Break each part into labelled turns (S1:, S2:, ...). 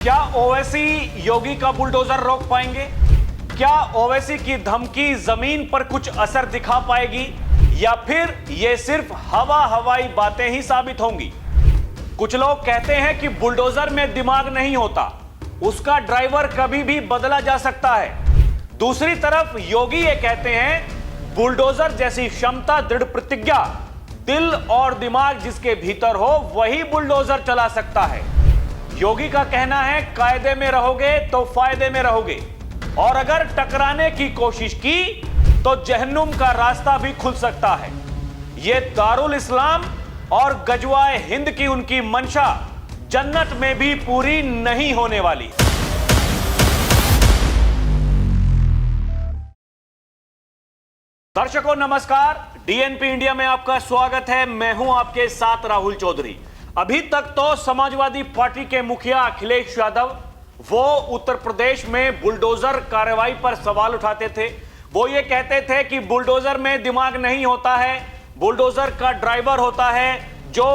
S1: क्या ओवैसी योगी का बुलडोजर रोक पाएंगे? क्या ओवैसी की धमकी जमीन पर कुछ असर दिखा पाएगी या फिर यह सिर्फ हवाई बातें ही साबित होंगी? कुछ लोग कहते हैं कि बुलडोजर में दिमाग नहीं होता, उसका ड्राइवर कभी भी बदला जा सकता है। दूसरी तरफ योगी ये कहते हैं बुलडोजर जैसी क्षमता, दृढ़ प्रतिज्ञा, दिल और दिमाग जिसके भीतर हो वही बुलडोजर चला सकता है। योगी का कहना है कायदे में रहोगे तो फायदे में रहोगे और अगर टकराने की कोशिश की तो जहन्नुम का रास्ता भी खुल सकता है। यह दारुल इस्लाम और गजवाए हिंद की उनकी मंशा जन्नत में भी पूरी नहीं होने वाली। दर्शकों नमस्कार, डीएनपी इंडिया में आपका स्वागत है। मैं हूं आपके साथ राहुल चौधरी। अभी तक तो समाजवादी पार्टी के मुखिया अखिलेश यादव वो उत्तर प्रदेश में बुलडोजर कार्रवाई पर सवाल उठाते थे। वो ये कहते थे कि बुलडोजर में दिमाग नहीं होता है, बुलडोजर का ड्राइवर होता है जो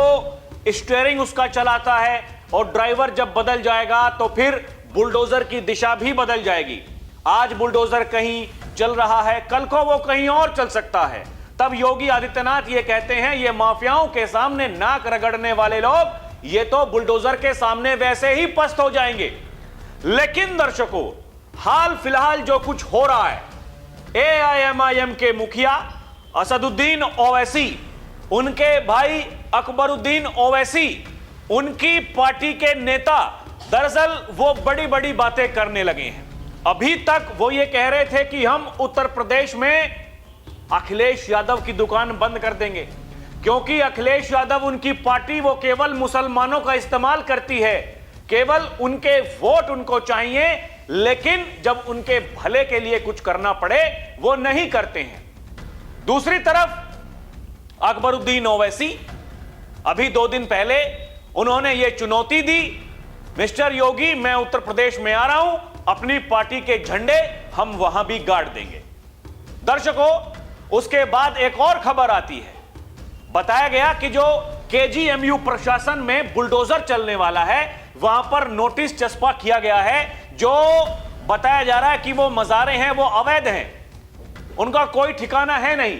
S1: स्टीयरिंग उसका चलाता है और ड्राइवर जब बदल जाएगा तो फिर बुलडोजर की दिशा भी बदल जाएगी। आज बुलडोजर कहीं चल रहा है, कल को वो कहीं और चल सकता है। तब योगी आदित्यनाथ ये कहते हैं ये माफियाओं के सामने नाक रगड़ने वाले लोग ये तो बुलडोजर के सामने वैसे ही पस्त हो जाएंगे। लेकिन दर्शकों, हाल फिलहाल जो कुछ हो रहा है, एआईएमआईएम के मुखिया असदुद्दीन ओवैसी, उनके भाई अकबरुद्दीन ओवैसी, उनकी पार्टी के नेता दरअसल वो बड़ी बड़ी बातें करने लगे हैं। अभी तक वो ये कह रहे थे कि हम उत्तर प्रदेश में अखिलेश यादव की दुकान बंद कर देंगे क्योंकि अखिलेश यादव, उनकी पार्टी वो केवल मुसलमानों का इस्तेमाल करती है, केवल उनके वोट उनको चाहिए, लेकिन जब उनके भले के लिए कुछ करना पड़े वो नहीं करते हैं। दूसरी तरफ अकबरुद्दीन ओवैसी, अभी 2 दिन पहले उन्होंने ये चुनौती दी, मिस्टर योगी मैं उत्तर प्रदेश में आ रहा हूं, अपनी पार्टी के झंडे हम वहां भी गाड़ देंगे। दर्शकों, उसके बाद एक और खबर आती है, बताया गया कि जो केजीएमयू प्रशासन में बुलडोजर चलने वाला है वहां पर नोटिस चस्पा किया गया है, जो बताया जा रहा है कि वो मज़ारे हैं वो अवैध हैं, उनका कोई ठिकाना है नहीं,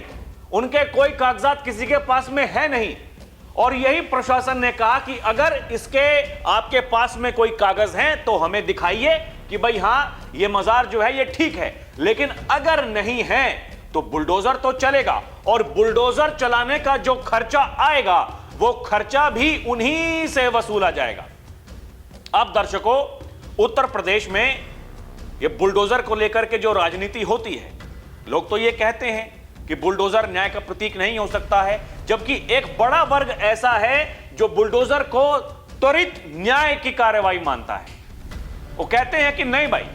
S1: उनके कोई कागजात किसी के पास में है नहीं। और यही प्रशासन ने कहा कि अगर इसके आपके पास में कोई कागज हैं तो हमें दिखाइए कि भाई हाँ ये मज़ार जो है ये ठीक है, लेकिन अगर नहीं है तो बुलडोजर तो चलेगा और बुलडोजर चलाने का जो खर्चा आएगा वो खर्चा भी उन्हीं से वसूला जाएगा। अब दर्शकों, उत्तर प्रदेश में ये बुलडोजर को लेकर के जो राजनीति होती है, लोग तो ये कहते हैं कि बुलडोजर न्याय का प्रतीक नहीं हो सकता है, जबकि एक बड़ा वर्ग ऐसा है जो बुलडोजर को त्वरित न्याय की कार्रवाई मानता है। वो कहते हैं कि नहीं भाई,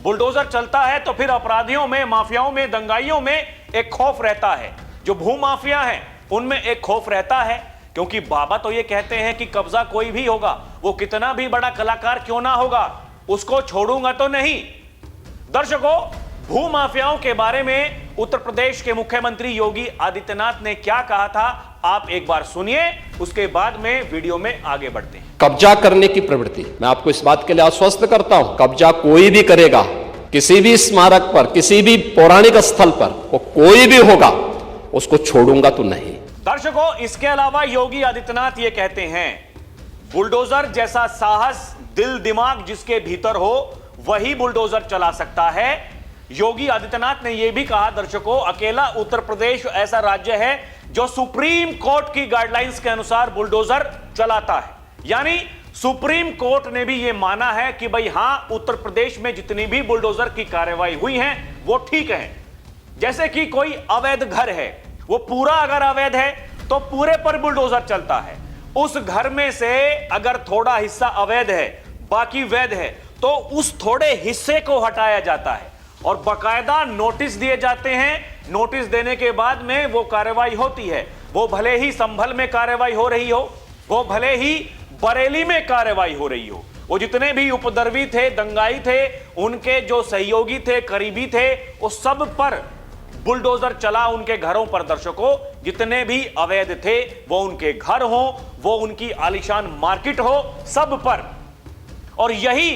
S1: बुलडोजर चलता है तो फिर अपराधियों में, माफियाओं में, दंगाइयों में एक खौफ रहता है, जो भू माफिया हैं उनमें एक खौफ रहता है, क्योंकि बाबा तो ये कहते हैं कि कब्जा कोई भी होगा, वो कितना भी बड़ा कलाकार क्यों ना होगा, उसको छोड़ूंगा तो नहीं। दर्शकों, भू माफियाओं के बारे में उत्तर प्रदेश के मुख्यमंत्री योगी आदित्यनाथ ने क्या कहा था, आप एक बार सुनिए, उसके बाद में वीडियो में आगे बढ़ते हैं।
S2: कब्जा करने की प्रवृत्ति, मैं आपको इस बात के लिए आश्वस्त करता हूं, कब्जा कोई भी करेगा, किसी भी स्मारक पर, किसी भी पौराणिक स्थल पर, वो कोई भी होगा, उसको छोड़ूंगा तो नहीं।
S1: दर्शकों, इसके अलावा योगी आदित्यनाथ ये कहते हैं बुलडोजर जैसा साहस, दिल दिमाग जिसके भीतर हो वही बुलडोजर चला सकता है। योगी आदित्यनाथ ने यह भी कहा, दर्शकों, अकेला उत्तर प्रदेश ऐसा राज्य है जो सुप्रीम कोर्ट की गाइडलाइंस के अनुसार बुलडोजर चलाता है। यानी सुप्रीम कोर्ट ने भी यह माना है कि भाई हां, उत्तर प्रदेश में जितनी भी बुलडोजर की कार्रवाई हुई है वो ठीक है। जैसे कि कोई अवैध घर है, वो पूरा अगर अवैध है तो पूरे पर बुलडोजर चलता है। उस घर में से अगर थोड़ा हिस्सा अवैध है, बाकी वैध है, तो उस थोड़े हिस्से को हटाया जाता है और बाकायदा नोटिस दिए जाते हैं। नोटिस देने के बाद में वो कार्रवाई होती है। वो भले ही संभल में कार्रवाई हो रही हो, वो भले ही बरेली में कार्रवाई हो रही हो, वो जितने भी उपद्रवी थे, दंगाई थे, उनके जो सहयोगी थे, करीबी थे, वो सब पर बुलडोजर चला, उनके घरों पर। दर्शकों, जितने भी अवैध थे, वो उनके घर हो, वो उनकी आलीशान मार्केट हो, सब पर। और यही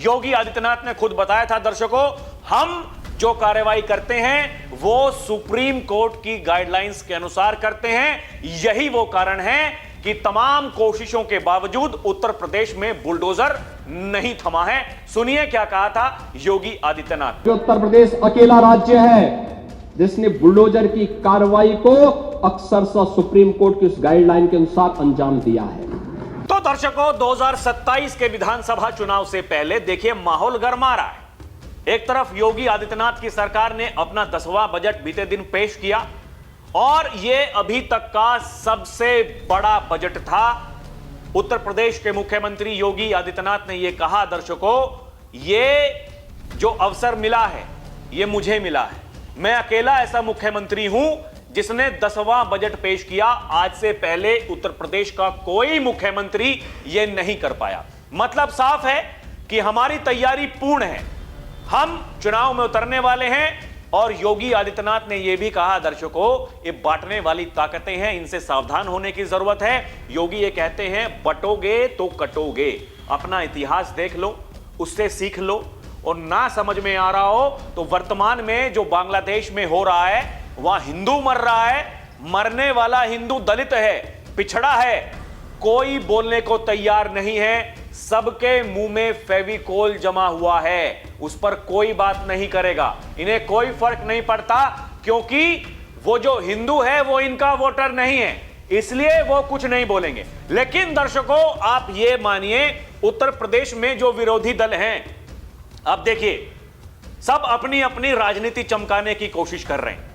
S1: योगी आदित्यनाथ ने खुद बताया था दर्शकों, हम जो कार्रवाई करते हैं वो सुप्रीम कोर्ट की गाइडलाइंस के अनुसार करते हैं। यही वो कारण है कि तमाम कोशिशों के बावजूद उत्तर प्रदेश में बुलडोजर नहीं थमा है। सुनिए क्या कहा था योगी आदित्यनाथ।
S2: उत्तर प्रदेश अकेला राज्य है जिसने बुलडोजर की कार्रवाई को अक्सरशः सुप्रीम कोर्ट की उस गाइडलाइन के अनुसार अंजाम दिया है।
S1: तो दर्शकों, 2027 के विधानसभा चुनाव से पहले देखिए माहौल गर्मा रहा है। एक तरफ योगी आदित्यनाथ की सरकार ने अपना 10वां बजट बीते दिन पेश किया और यह अभी तक का सबसे बड़ा बजट था। उत्तर प्रदेश के मुख्यमंत्री योगी आदित्यनाथ ने यह कहा दर्शकों, यह जो अवसर मिला है यह मुझे मिला है। मैं अकेला ऐसा मुख्यमंत्री हूं जिसने 10वां बजट पेश किया। आज से पहले उत्तर प्रदेश का कोई मुख्यमंत्री यह नहीं कर पाया। मतलब साफ है कि हमारी तैयारी पूर्ण है, हम चुनाव में उतरने वाले हैं। और योगी आदित्यनाथ ने यह भी कहा दर्शकों, ये बांटने वाली ताकतें हैं, इनसे सावधान होने की जरूरत है। योगी ये कहते हैं बटोगे तो कटोगे। अपना इतिहास देख लो, उससे सीख लो, और ना समझ में आ रहा हो तो वर्तमान में जो बांग्लादेश में हो रहा है वहां हिंदू मर रहा है, मरने वाला हिंदू दलित है, पिछड़ा है, कोई बोलने को तैयार नहीं है, सबके मुंह में फेविकोल जमा हुआ है, उस पर कोई बात नहीं करेगा। इन्हें कोई फर्क नहीं पड़ता क्योंकि वो जो हिंदू है वो इनका वोटर नहीं है, इसलिए वो कुछ नहीं बोलेंगे। लेकिन दर्शकों, आप ये मानिए उत्तर प्रदेश में जो विरोधी दल हैं, अब देखिए सब अपनी अपनी राजनीति चमकाने की कोशिश कर रहे हैं।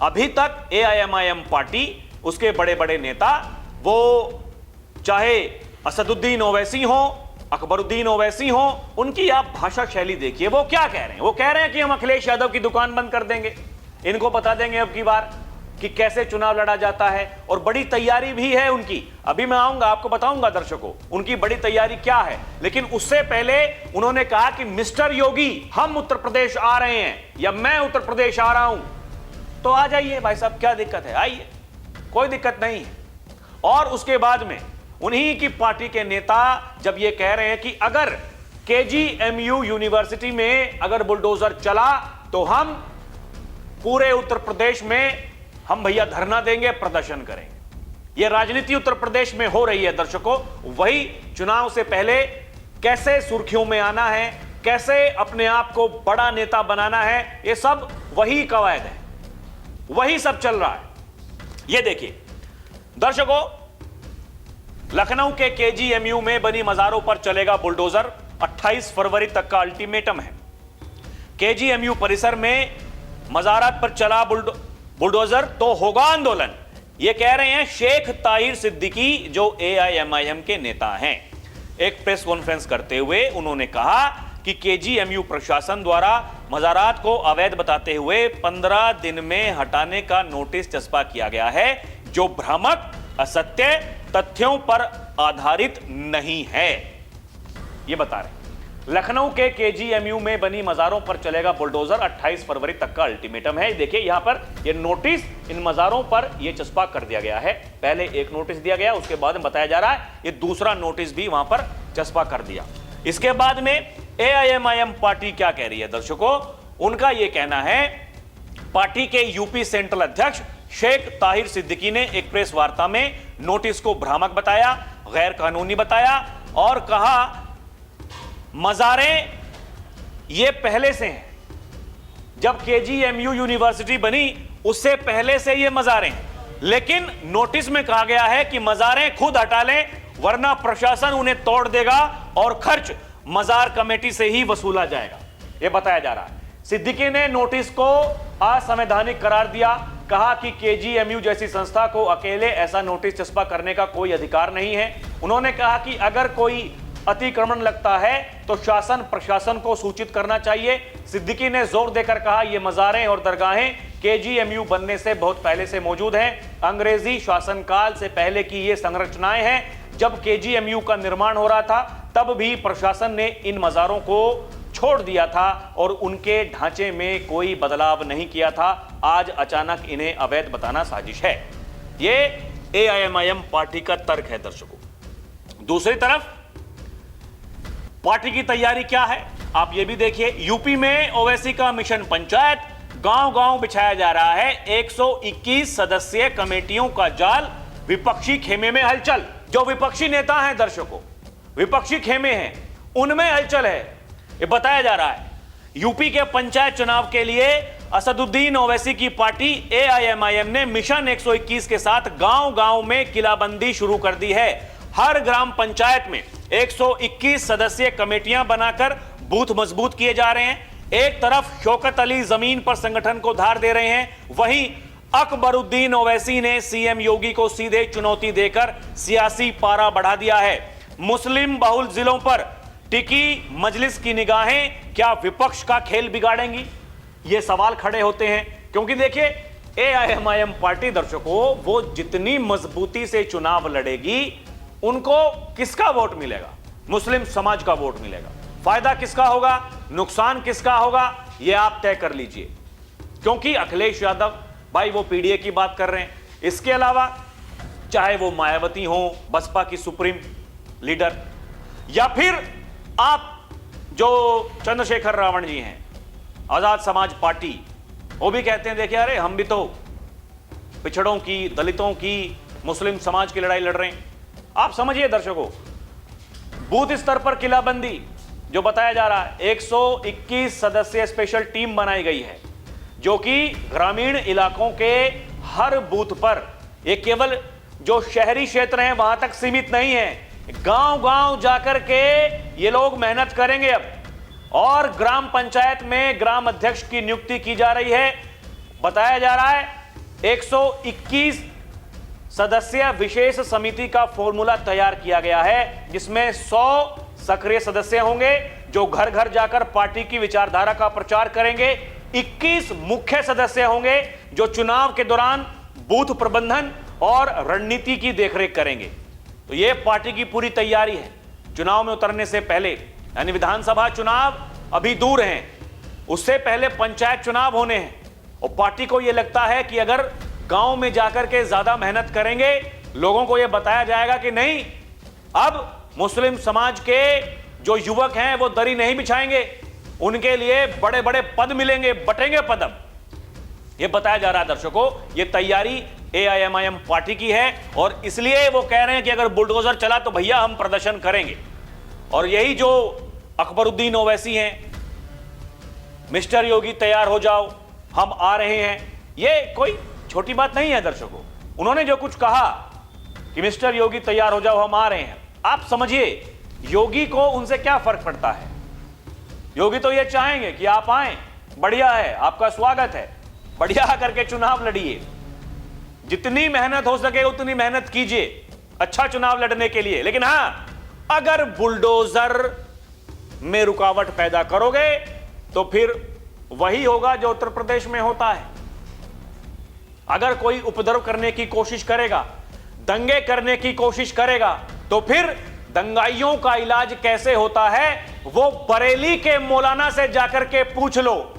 S1: अभी तक एआईएमआईएम पार्टी, उसके बड़े बड़े नेता, वो चाहे असदुद्दीन ओवैसी हो, अकबरुद्दीन ओवैसी हो, उनकी आप भाषा शैली देखिए। वो क्या कह रहे हैं? वो कह रहे हैं कि हम अखिलेश यादव की दुकान बंद कर देंगे, इनको बता देंगे अब की बार कि कैसे चुनाव लड़ा जाता है, और बड़ी तैयारी भी है उनकी। अभी मैं आऊंगा, आपको बताऊंगा दर्शकों उनकी बड़ी तैयारी क्या है। लेकिन उससे पहले उन्होंने कहा कि मिस्टर योगी, हम उत्तर प्रदेश आ रहे हैं, या मैं उत्तर प्रदेश आ रहा हूं, तो आ जाइए भाई साहब, क्या दिक्कत है, आइए, कोई दिक्कत नहीं है। और उसके बाद में उन्हीं की पार्टी के नेता जब ये कह रहे हैं कि अगर केजीएमयू यूनिवर्सिटी में अगर बुलडोजर चला तो हम पूरे उत्तर प्रदेश में हम भैया धरना देंगे, प्रदर्शन करेंगे। ये राजनीति उत्तर प्रदेश में हो रही है दर्शकों। वही चुनाव से पहले कैसे सुर्खियों में आना है, कैसे अपने आप को बड़ा नेता बनाना है, ये सब वही कवायद है, वही सब चल रहा है। ये देखिए दर्शकों, लखनऊ के केजीएमयू में बनी मजारों पर चलेगा बुलडोजर, 28 फरवरी तक का अल्टीमेटम है। केजीएमयू परिसर में मजारात पर चला बुलडोजर तो होगा आंदोलन, ये कह रहे हैं शेख ताहिर सिद्दीकी जो एआईएमआईएम के नेता हैं। एक प्रेस कॉन्फ्रेंस करते हुए उन्होंने कहा कि केजीएमयू प्रशासन द्वारा मजारात को अवैध बताते हुए 15 दिन में हटाने का नोटिस चस्पा किया गया है, जो भ्रामक, असत्य, तथ्यों पर आधारित नहीं है, ये बता रहे। लखनऊ के केजीएमयू में बनी मजारों पर चलेगा बुलडोजर, 28 फरवरी तक का अल्टीमेटम है। देखिए यहां पर ये नोटिस इन मजारों पर ये चस्पा कर दिया गया है। पहले एक नोटिस दिया गया, उसके बाद में बताया जा रहा है ये दूसरा नोटिस भी वहां पर चस्पा कर दिया। इसके बाद में एआईएमआईएम पार्टी क्या कह रही है दर्शकों, उनका यह कहना है, पार्टी के यूपी सेंट्रल अध्यक्ष शेख ताहिर सिद्दीकी ने एक प्रेस वार्ता में नोटिस को भ्रामक बताया, गैर कानूनी बताया और कहा मजारें ये पहले से हैं, जब केजीएमयू यूनिवर्सिटी बनी उससे पहले से ये मजारें हैं, लेकिन नोटिस में कहा गया है कि मजारें खुद हटा लें वरना प्रशासन उन्हें तोड़ देगा और खर्च मजार कमेटी से ही वसूला जाएगा, यह बताया जा रहा है। सिद्दीकी ने नोटिस को असंवैधानिक करार दिया, कहा कि केजीएमयू जैसी संस्था को अकेले ऐसा नोटिस चस्पा करने का कोई अधिकार नहीं है। उन्होंने कहा कि अगर कोई अतिक्रमण लगता है तो शासन प्रशासन को सूचित करना चाहिए। सिद्दीकी ने जोर देकर कहा ये मजारें और दरगाहें केजीएमयू बनने से बहुत पहले से मौजूद हैं, अंग्रेजी शासनकाल से पहले की ये संरचनाएं हैं। जब केजीएमयू का निर्माण हो रहा था तब भी प्रशासन ने इन मजारों को छोड़ दिया था और उनके ढांचे में कोई बदलाव नहीं किया था। आज अचानक इन्हें अवैध बताना साजिश है, ये एआईएमआईएम पार्टी का तर्क है दर्शकों। दूसरी तरफ पार्टी की तैयारी क्या है आप ये भी देखिए। यूपी में ओवैसी का मिशन पंचायत, गांव गांव बिछाया जा रहा है 121 सदस्यीय कमेटियों का जाल, विपक्षी खेमे में हलचल। जो विपक्षी नेता हैं दर्शकों, विपक्षी खेमे हैं, उनमें हलचल है, ये बताया जा रहा है। यूपी के पंचायत चुनाव के लिए असदुद्दीन ओवैसी की पार्टी एआईएमआईएम ने मिशन 121 के साथ गांव गांव में किलाबंदी शुरू कर दी है। हर ग्राम पंचायत में 121 सदस्यीय कमेटियां बनाकर बूथ मजबूत किए जा रहे हैं। एक तरफ शौकत अली जमीन पर संगठन को धार दे रहे हैं, वहीं अकबरुद्दीन ओवैसी ने सीएम योगी को सीधे चुनौती देकर सियासी पारा बढ़ा दिया है। मुस्लिम बहुल जिलों पर टिकी मजलिस की निगाहें क्या विपक्ष का खेल बिगाड़ेंगी, ये सवाल खड़े होते हैं। क्योंकि देखिए एआईएमआईएम पार्टी दर्शकों, वो जितनी मजबूती से चुनाव लड़ेगी, उनको किसका वोट मिलेगा? मुस्लिम समाज का वोट मिलेगा। फायदा किसका होगा, नुकसान किसका होगा, यह आप तय कर लीजिए। क्योंकि अखिलेश यादव भाई वो पीडीए की बात कर रहे हैं, इसके अलावा चाहे वो मायावती हो, बसपा की सुप्रीम लीडर, या फिर आप जो चंद्रशेखर रावण जी हैं, आजाद समाज पार्टी, वो भी कहते हैं देखिए अरे हम भी तो पिछड़ों की, दलितों की, मुस्लिम समाज की लड़ाई लड़ रहे हैं। आप समझिए दर्शकों, बूथ स्तर पर किलाबंदी जो बताया जा रहा है, 121 सदस्यीय स्पेशल टीम बनाई गई है जो कि ग्रामीण इलाकों के हर बूथ पर, ये केवल जो शहरी क्षेत्र हैं वहां तक सीमित नहीं है, गांव गांव जाकर के ये लोग मेहनत करेंगे अब। और ग्राम पंचायत में ग्राम अध्यक्ष की नियुक्ति की जा रही है। बताया जा रहा है 121 सदस्यीय विशेष समिति का फॉर्मूला तैयार किया गया है, जिसमें 100 सक्रिय सदस्य होंगे जो घर घर जाकर पार्टी की विचारधारा का प्रचार करेंगे। 21 मुख्य सदस्य होंगे जो चुनाव के दौरान बूथ प्रबंधन और रणनीति की देखरेख करेंगे। तो यह पार्टी की पूरी तैयारी है चुनाव में उतरने से पहले। यानी विधानसभा चुनाव अभी दूर हैं, उससे पहले पंचायत चुनाव होने हैं। और पार्टी को यह लगता है कि अगर गांव में जाकर के ज्यादा मेहनत करेंगे, लोगों को यह बताया जाएगा कि नहीं, अब मुस्लिम समाज के जो युवक हैं वो दरी नहीं बिछाएंगे, उनके लिए बड़े बड़े पद मिलेंगे, बटेंगे पद। अब यह बताया जा रहा है दर्शकों, यह तैयारी एआईएमआईएम पार्टी की है और इसलिए वो कह रहे हैं कि अगर बुलडोजर चला तो भैया हम प्रदर्शन करेंगे। और यही जो अकबरुद्दीन ओवैसी हैं, मिस्टर योगी तैयार हो जाओ, हम आ रहे हैं, ये कोई छोटी बात नहीं है दर्शकों। उन्होंने जो कुछ कहा कि मिस्टर योगी तैयार हो जाओ, हम आ रहे हैं, आप समझिए योगी को उनसे क्या फर्क पड़ता है। योगी तो ये चाहेंगे कि आप आए, बढ़िया है, आपका स्वागत है, बढ़िया करके चुनाव लड़िए, जितनी मेहनत हो सके उतनी मेहनत कीजिए अच्छा चुनाव लड़ने के लिए। लेकिन हां, अगर बुलडोजर में रुकावट पैदा करोगे तो फिर वही होगा जो उत्तर प्रदेश में होता है। अगर कोई उपद्रव करने की कोशिश करेगा, दंगे करने की कोशिश करेगा, तो फिर दंगाइयों का इलाज कैसे होता है वो बरेली के मौलाना से जाकर के पूछ लो।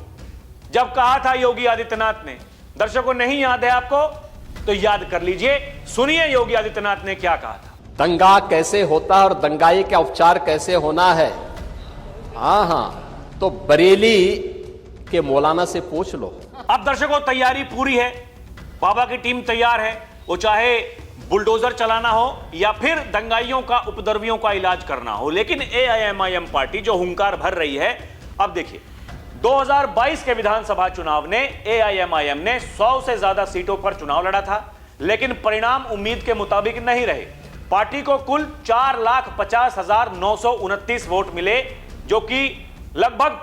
S1: जब कहा था योगी आदित्यनाथ ने, दर्शकों नहीं याद है आपको तो याद कर लीजिए, सुनिए योगी आदित्यनाथ ने क्या कहा था।
S2: दंगा कैसे होता है और दंगाई का उपचार कैसे होना है, हाँ, तो बरेली के मौलाना से पूछ लो।
S1: अब दर्शकों तैयारी पूरी है, बाबा की टीम तैयार है, वो चाहे बुलडोजर चलाना हो या फिर दंगाइयों का, उपद्रवियों का इलाज करना हो। लेकिन एआईएमआईएम पार्टी जो हुंकार भर रही है, अब देखिए 2022 के विधानसभा चुनाव ने एआईएमआईएम ने 100 से ज्यादा सीटों पर चुनाव लड़ा था, लेकिन परिणाम उम्मीद के मुताबिक नहीं रहे। पार्टी को कुल 4,50,929 वोट मिले, जो कि लगभग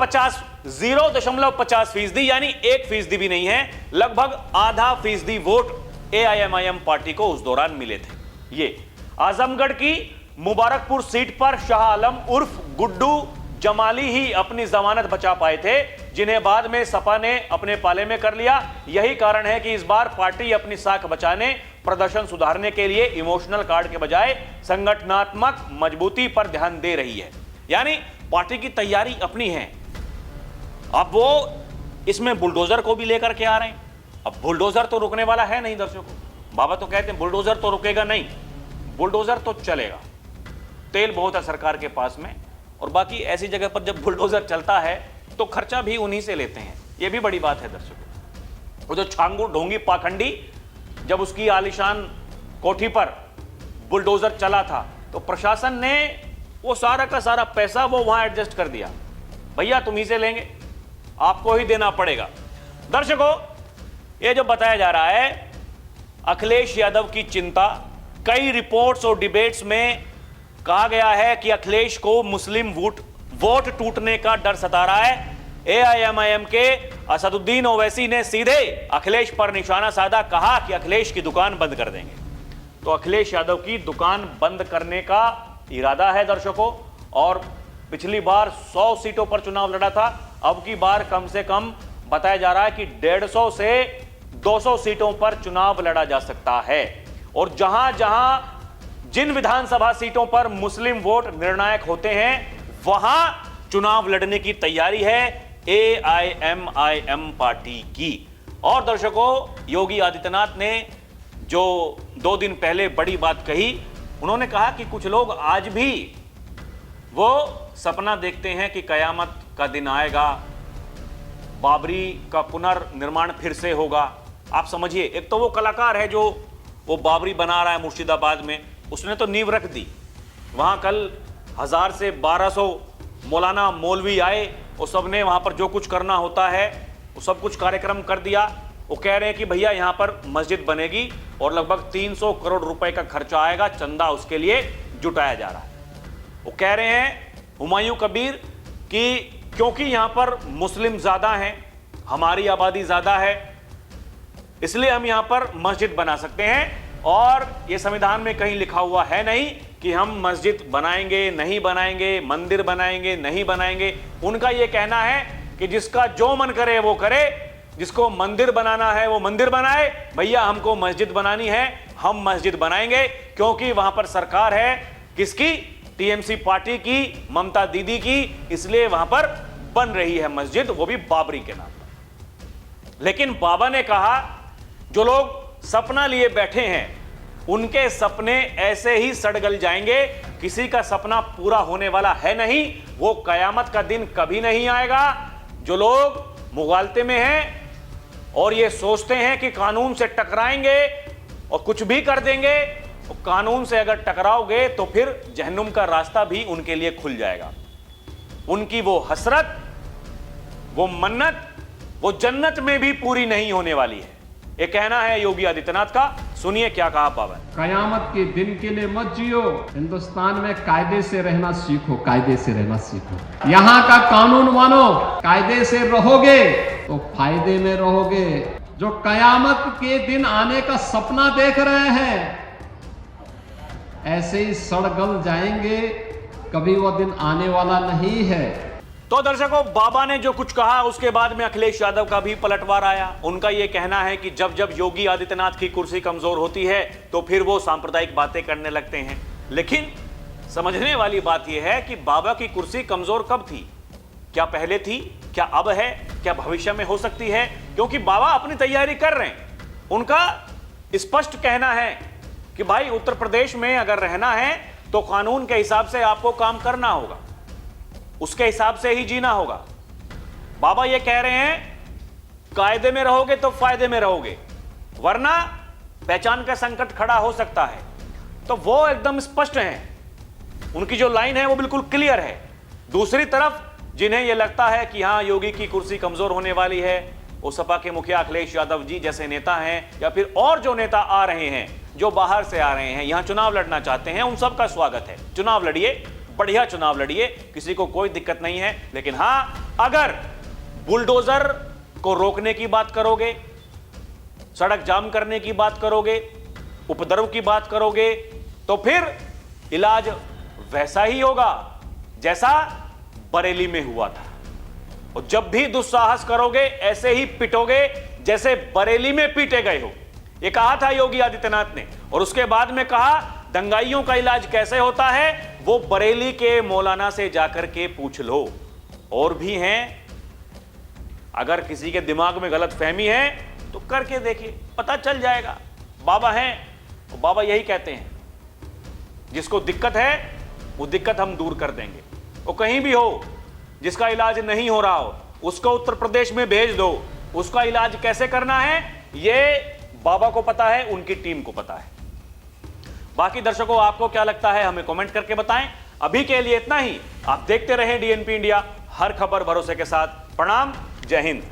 S1: 0.50% यानी 1% भी नहीं है, लगभग आधा फीसदी वोट एआईएमआईएम पार्टी को उस दौरान मिले थे। ये आजमगढ़ की मुबारकपुर सीट पर शाह आलम उर्फ गुड्डू जमाली ही अपनी जमानत बचा पाए थे, जिन्हें बाद में सपा ने अपने पाले में कर लिया। यही कारण है कि इस बार पार्टी अपनी साख बचाने, प्रदर्शन सुधारने के लिए इमोशनल कार्ड के बजाय संगठनात्मक मजबूती पर ध्यान दे रही है। यानी पार्टी की तैयारी अपनी है। अब वो इसमें बुलडोजर को भी लेकर के आ रहे हैं। अब बुलडोजर तो रुकने वाला है नहीं दर्शकों, बाबा तो कहते हैं बुलडोजर तो रुकेगा नहीं, बुलडोजर तो चलेगा। तेल बहुत है सरकार के पास में, और बाकी ऐसी जगह पर जब बुलडोजर चलता है तो खर्चा भी उन्हीं से लेते हैं। यह भी बड़ी बात है दर्शकों। वो जो छांगू ढोंगी पाखंडी, जब उसकी आलीशान कोठी पर बुलडोजर चला था तो प्रशासन ने वो सारा का सारा पैसा वो वहां एडजस्ट कर दिया, भैया तुम ही से लेंगे, आपको ही देना पड़ेगा। दर्शकों, ये जो बताया जा रहा है अखिलेश यादव की चिंता, कई रिपोर्ट्स और डिबेट्स में कहा गया है कि अखिलेश को मुस्लिम वोट टूटने का डर सता रहा है। एआईएमआईएम के असदुद्दीन ओवैसी ने सीधे अखिलेश पर निशाना साधा, कहा कि अखिलेश की दुकान बंद कर देंगे। तो अखिलेश यादव की दुकान बंद करने का इरादा है दर्शकों। और पिछली बार 100 सीटों पर चुनाव लड़ा था, अब की बार कम से कम बताया जा रहा है कि 150 से 200 सीटों पर चुनाव लड़ा जा सकता है। और जहां जहां जिन विधानसभा सीटों पर मुस्लिम वोट निर्णायक होते हैं वहां चुनाव लड़ने की तैयारी है एआईएमआईएम पार्टी की। और दर्शकों, योगी आदित्यनाथ ने जो 2 दिन पहले बड़ी बात कही, उन्होंने कहा कि कुछ लोग आज भी वो सपना देखते हैं कि कयामत का दिन आएगा, बाबरी का पुनर्निर्माण फिर से होगा। आप समझिए, एक तो वो कलाकार है जो वो बाबरी बना रहा है मुर्शिदाबाद में, उसने तो नींव रख दी। वहां कल 1000 से 1200 मौलाना मौलवी आए, वो सब ने वहां पर जो कुछ करना होता है वो सब कुछ कार्यक्रम कर दिया। वो कह रहे हैं कि भैया यहां पर मस्जिद बनेगी और लगभग 300 करोड़ रुपए का खर्चा आएगा, चंदा उसके लिए जुटाया जा रहा है। वो कह रहे हैं हुमायूं कबीर कि क्योंकि यहां पर मुस्लिम ज्यादा हैं, हमारी आबादी ज्यादा है, इसलिए हम यहां पर मस्जिद बना सकते हैं। और यह संविधान में कहीं लिखा हुआ है नहीं कि हम मस्जिद बनाएंगे नहीं बनाएंगे, मंदिर बनाएंगे नहीं बनाएंगे। उनका यह कहना है कि जिसका जो मन करे वो करे, जिसको मंदिर बनाना है वो मंदिर बनाए, भैया हमको मस्जिद बनानी है हम मस्जिद बनाएंगे। क्योंकि वहां पर सरकार है किसकी? टीएमसी पार्टी की, ममता दीदी की, इसलिए वहां पर बन रही है मस्जिद, वो भी बाबरी के नाम पर। लेकिन बाबा ने कहा जो लोग सपना लिए बैठे हैं उनके सपने ऐसे ही सड़गल जाएंगे, किसी का सपना पूरा होने वाला है नहीं, वो कयामत का दिन कभी नहीं आएगा। जो लोग मुगालते में हैं और ये सोचते हैं कि कानून से टकराएंगे और कुछ भी कर देंगे, और कानून से अगर टकराओगे तो फिर जहन्नुम का रास्ता भी उनके लिए खुल जाएगा। उनकी वो हसरत, वो मन्नत, वो जन्नत में भी पूरी नहीं होने वाली है। ये कहना है योगी आदित्यनाथ का। सुनिए क्या कहा बाबा।
S2: कयामत के दिन के लिए मत जियो, हिंदुस्तान में कायदे से रहना सीखो, कायदे से रहना सीखो, यहाँ का कानून मानो, कायदे से रहोगे तो फायदे में रहोगे। जो कयामत के दिन आने का सपना देख रहे हैं ऐसे ही सड़गल जाएंगे, कभी वह दिन आने वाला नहीं है।
S1: तो दर्शकों, बाबा ने जो कुछ कहा उसके बाद में अखिलेश यादव का भी पलटवार आया। उनका यह कहना है कि जब जब योगी आदित्यनाथ की कुर्सी कमजोर होती है तो फिर वो सांप्रदायिक बातें करने लगते हैं। लेकिन समझने वाली बात यह है कि बाबा की कुर्सी कमजोर कब थी? क्या पहले थी? क्या अब है? क्या भविष्य में हो सकती है? क्योंकि बाबा अपनी तैयारी कर रहे हैं। उनका स्पष्ट कहना है कि भाई उत्तर प्रदेश में अगर रहना है तो कानून के हिसाब से आपको काम करना होगा, उसके हिसाब से ही जीना होगा। बाबा ये कह रहे हैं कायदे में रहोगे तो फायदे में रहोगे, वरना पहचान का संकट खड़ा हो सकता है। तो वो एकदम स्पष्ट हैं, उनकी जो लाइन है वो बिल्कुल क्लियर है। दूसरी तरफ जिन्हें यह लगता है कि हां योगी की कुर्सी कमजोर होने वाली है, वो सपा के मुखिया अखिलेश यादव जी जैसे नेता हैं या फिर और जो नेता आ रहे हैं, जो बाहर से आ रहे हैं, यहां चुनाव लड़ना चाहते हैं, उन सबका स्वागत है। चुनाव लड़िए, बढ़िया चुनाव लड़िए, किसी को कोई दिक्कत नहीं है। लेकिन हां, अगर बुलडोजर को रोकने की बात करोगे, सड़क जाम करने की बात करोगे, उपद्रव की बात करोगे, तो फिर इलाज वैसा ही होगा जैसा बरेली में हुआ था। और जब भी दुस्साहस करोगे ऐसे ही पिटोगे जैसे बरेली में पीटे गए हो। यह कहा था योगी आदित्यनाथ ने। और उसके बाद में कहा दंगाइयों का इलाज कैसे होता है वो बरेली के मौलाना से जाकर के पूछ लो। और भी हैं, अगर किसी के दिमाग में गलत फहमी है तो करके देखिए, पता चल जाएगा। बाबा हैं तो बाबा यही कहते हैं, जिसको दिक्कत है वो दिक्कत हम दूर कर देंगे। वो कहीं भी हो, जिसका इलाज नहीं हो रहा हो, उसको उत्तर प्रदेश में भेज दो। उसका इलाज कैसे करना है ये बाबा को पता है, उनकी टीम को पता है। बाकी दर्शकों, आपको क्या लगता है हमें कमेंट करके बताएं। अभी के लिए इतना ही। आप देखते रहें डीएनपी इंडिया, हर खबर भरोसे के साथ। प्रणाम, जय हिंद।